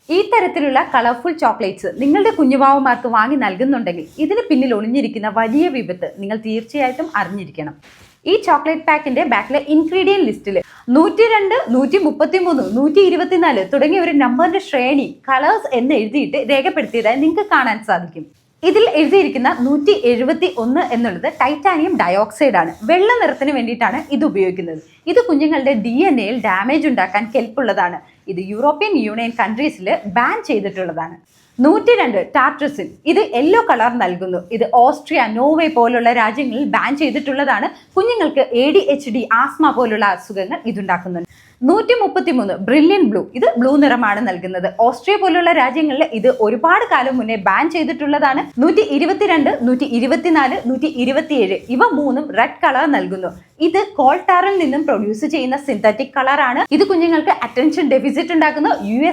ഈ തരത്തിലുള്ള colourful chocolates നിങ്ങളുടെ കുഞ്ഞുവാവമാർക്ക് വാങ്ങി നൽകുന്നുണ്ടെങ്കിൽ ഇതിന് പിന്നിൽ ഒളിഞ്ഞിരിക്കുന്ന വലിയ വിപത്ത് നിങ്ങൾ തീർച്ചയായിട്ടും അറിഞ്ഞിരിക്കണം. ഈ ചോക്ലേറ്റ് പാക്കിന്റെ ബാക്കിലെ ഇൻഗ്രീഡിയന്റ് ലിസ്റ്റിൽ 102, 133, 124 തുടങ്ങിയ ഒരു നമ്പറിന്റെ ശ്രേണി കളേഴ്സ് എന്ന് എഴുതിയിട്ട് രേഖപ്പെടുത്തിയതായി നിങ്ങൾക്ക് കാണാൻ സാധിക്കും. ഇതിൽ എഴുതിയിരിക്കുന്ന 171 എന്നുള്ളത് ടൈറ്റാനിയം ഡയോക്സൈഡ് ആണ്. വെള്ള നിറത്തിന് വേണ്ടിയിട്ടാണ് ഇത് ഉപയോഗിക്കുന്നത്. ഇത് കുഞ്ഞുങ്ങളുടെ DNA-യിൽ ഡാമേജ് ഉണ്ടാക്കാൻ കെൽപ്പുള്ളതാണ്. ഇത് യൂറോപ്യൻ യൂണിയൻ കൺട്രീസിൽ ബാൻ ചെയ്തിട്ടുള്ളതാണ്. 102 ടാർട്രസിൻ, ഇത് യെല്ലോ കളർ നൽകുന്നു. ഇത് ഓസ്ട്രിയ, നോർവേ പോലുള്ള രാജ്യങ്ങളിൽ ബാൻ ചെയ്തിട്ടുള്ളതാണ്. കുഞ്ഞുങ്ങൾക്ക് ADHD, ആസ്മ പോലുള്ള അസുഖങ്ങൾ ഇതുണ്ടാക്കുന്നുണ്ട്. 133 ബ്രില്യൻ ബ്ലൂ, ഇത് ബ്ലൂ നിറമാണ് നൽകുന്നത്. ഓസ്ട്രിയ പോലുള്ള രാജ്യങ്ങളിൽ ഇത് ഒരുപാട് കാലം മുന്നേ ബാൻ ചെയ്തിട്ടുള്ളതാണ്. 122, 124, 127 ഇവ മൂന്നും റെഡ് കളർ നൽകുന്നു. ഇത് കോൾട്ടാറിൽ നിന്നും പ്രൊഡ്യൂസ് ചെയ്യുന്ന സിന്തറ്റിക് കളറാണ്. ഇത് കുഞ്ഞുങ്ങൾക്ക് അറ്റൻഷൻ ഡെഫിസിറ്റ് ഉണ്ടാക്കുന്നു. USA